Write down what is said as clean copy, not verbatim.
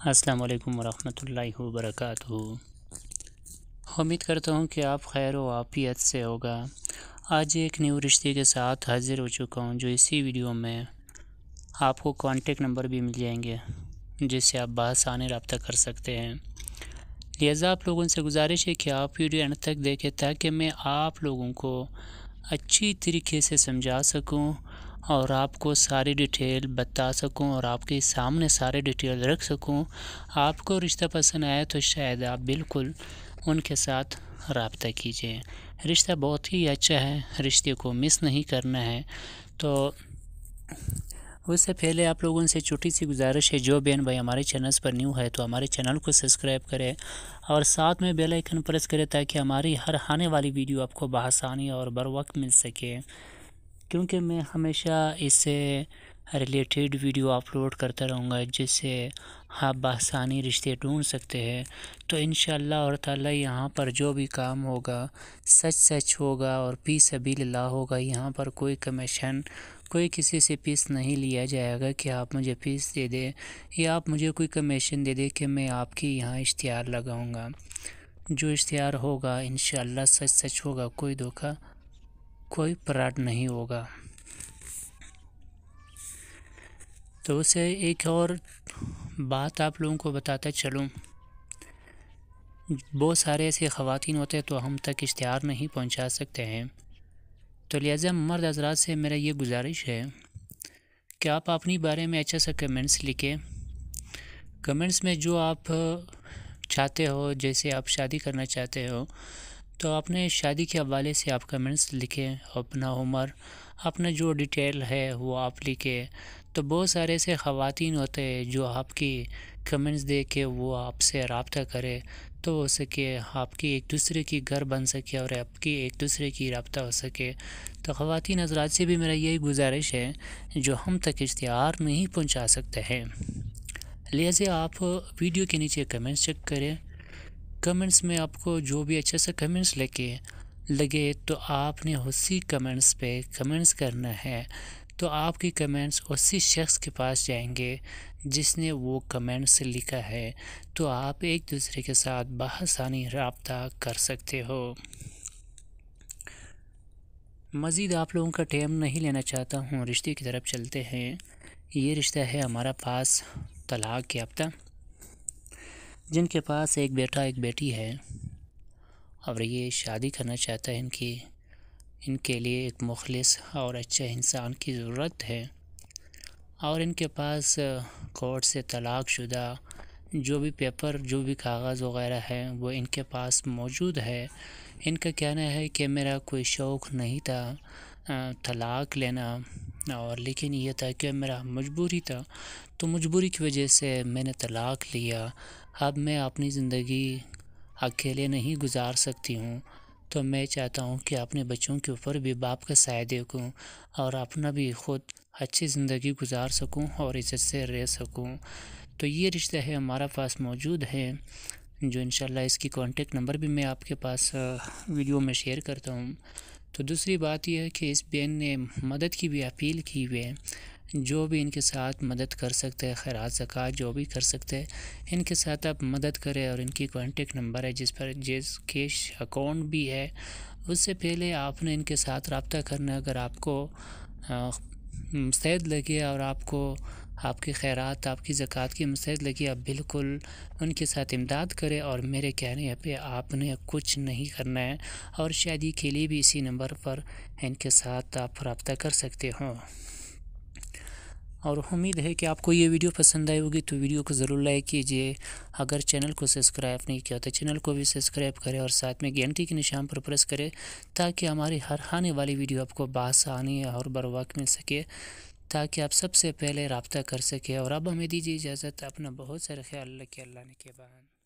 السلام علیکم ورحمۃ اللہ وبرکاتہ۔ امید کرتا ہوں کہ آپ خیر و عافیت سے ہوگا۔ آج ایک نیو رشتے کے ساتھ حاضر ہو چکا ہوں، جو اسی ویڈیو میں آپ کو کانٹیکٹ نمبر بھی مل جائیں گے جس سے آپ بآسانی رابطہ کر سکتے ہیں۔ لہٰذا آپ لوگوں سے گزارش ہے کہ آپ ویڈیو اینڈ تک دیکھیں تاکہ میں آپ لوگوں کو اچھی طریقے سے سمجھا سکوں اور آپ کو ساری ڈیٹیل بتا سکوں اور آپ کے سامنے سارے ڈیٹیل رکھ سکوں۔ آپ کو رشتہ پسند آیا تو شاید آپ بالکل ان کے ساتھ رابطہ کیجیے۔ رشتہ بہت ہی اچھا ہے، رشتے کو مس نہیں کرنا ہے۔ تو اس سے پہلے آپ لوگوں سے چھوٹی سی گزارش ہے، جو بہن بھائی ہمارے چینلز پر نیو ہے تو ہمارے چینل کو سبسکرائب کرے اور ساتھ میں بیل آئیکن پریس کرے تاکہ ہماری ہر آنے والی ویڈیو آپ کو بآسانی اور بر وقت مل سکے، کیونکہ میں ہمیشہ اس سے ریلیٹڈ ویڈیو اپلوڈ کرتا رہوں گا جس سے آپ بآسانی رشتے ڈھونڈ سکتے ہیں۔ تو انشاءاللہ اور تعالیٰ یہاں پر جو بھی کام ہوگا سچ ہوگا اور فی سبیل اللہ ہوگا۔ یہاں پر کوئی کمیشن، کوئی کسی سے فیس نہیں لیا جائے گا کہ آپ مجھے فیس دے دیں یا آپ مجھے کوئی کمیشن دے دیں کہ میں آپ کی یہاں اشتہار لگاؤں گا۔ جو اشتہار ہوگا انشاءاللہ سچ ہوگا، کوئی دھوکہ، کوئی فراڈ نہیں ہوگا۔ تو اسے ایک اور بات آپ لوگوں کو بتاتا چلوں، بہت سارے ایسے خواتین ہوتے ہیں تو ہم تک اشتہار نہیں پہنچا سکتے ہیں، تو لہٰذا مرد حضرات سے میرا یہ گزارش ہے کہ آپ اپنی بارے میں اچھا سا کمنٹس لکھیں۔ کمنٹس میں جو آپ چاہتے ہو، جیسے آپ شادی کرنا چاہتے ہو تو اپنے شادی کے حوالے سے آپ کمنٹس لکھیں، اپنا عمر، اپنا جو ڈیٹیل ہے وہ آپ لکھیں۔ تو بہت سارے ایسے خواتین ہوتے ہیں جو آپ کی کمنٹس دے کے وہ آپ سے رابطہ کرے تو ہو سکے آپ کی ایک دوسرے کی گھر بن سکے اور آپ کی ایک دوسرے کی رابطہ ہو سکے۔ تو خواتین حضرات سے بھی میرا یہی گزارش ہے جو ہم تک اشتہار نہیں پہنچا سکتے ہیں، لہٰذا آپ ویڈیو کے نیچے کمنٹس چیک کریں۔ کمنٹس میں آپ کو جو بھی اچھا سا کمنٹس لگے تو آپ نے اسی کمنٹس پہ کمنٹس کرنا ہے، تو آپ کی کمنٹس اسی شخص کے پاس جائیں گے جس نے وہ کمنٹس لکھا ہے، تو آپ ایک دوسرے کے ساتھ بآسانی رابطہ کر سکتے ہو۔ مزید آپ لوگوں کا ٹائم نہیں لینا چاہتا ہوں، رشتے کی طرف چلتے ہیں۔ یہ رشتہ ہے ہمارا پاس طلاق یافتہ، جن کے پاس ایک بیٹا ایک بیٹی ہے اور یہ شادی کرنا چاہتا ہے۔ ان کے لیے ایک مخلص اور اچھا انسان کی ضرورت ہے، اور ان کے پاس کورٹ سے طلاق شدہ جو بھی پیپر، جو بھی کاغذ وغیرہ ہے وہ ان کے پاس موجود ہے۔ ان کا کہنا ہے کہ میرا کوئی شوق نہیں تھا طلاق لینا، اور لیکن یہ تھا کہ میرا مجبوری تھا، تو مجبوری کی وجہ سے میں نے طلاق لیا۔ اب میں اپنی زندگی اکیلے نہیں گزار سکتی ہوں، تو میں چاہتا ہوں کہ اپنے بچوں کے اوپر بھی باپ کا سایہ دیکھوں اور اپنا بھی خود اچھی زندگی گزار سکوں اور عزت سے رہ سکوں۔ تو یہ رشتہ ہے ہمارا پاس موجود ہے، جو انشاءاللہ اس کی کانٹیکٹ نمبر بھی میں آپ کے پاس ویڈیو میں شیئر کرتا ہوں۔ تو دوسری بات یہ ہے کہ اس بہن نے مدد کی بھی اپیل کی ہوئی ہے، جو بھی ان کے ساتھ مدد کر سکتے ہیں، خیرات زکوٰۃ جو بھی کر سکتے ہیں ان کے ساتھ آپ مدد کریں، اور ان کی کانٹیکٹ نمبر ہے جس کیش اکاؤنٹ بھی ہے۔ اس سے پہلے آپ نے ان کے ساتھ رابطہ کرنا، اگر آپ کو مستعد لگے اور آپ کو آپ کی خیرات، آپ کی زکوٰۃ کی مستعد لگی، آپ بالکل ان کے ساتھ امداد کریں، اور میرے کہنے پہ آپ نے کچھ نہیں کرنا ہے، اور شادی کے لیے بھی اسی نمبر پر ان کے ساتھ آپ رابطہ کر سکتے ہو۔ اور امید ہے کہ آپ کو یہ ویڈیو پسند آئی ہوگی، تو ویڈیو کو ضرور لائک کیجیے۔ اگر چینل کو سبسکرائب نہیں کیا تو چینل کو بھی سبسکرائب کریں، اور ساتھ میں گھنٹی کے نشان پر پریس کریں تاکہ ہماری ہر آنے والی ویڈیو آپ کو بآسانی اور بر وقت مل سکے، تاکہ آپ سب سے پہلے رابطہ کر سکیں۔ اور اب ہمیں دیجیے اجازت، اپنا بہت سارا خیال رکھیں، اللہ نے کے بعد۔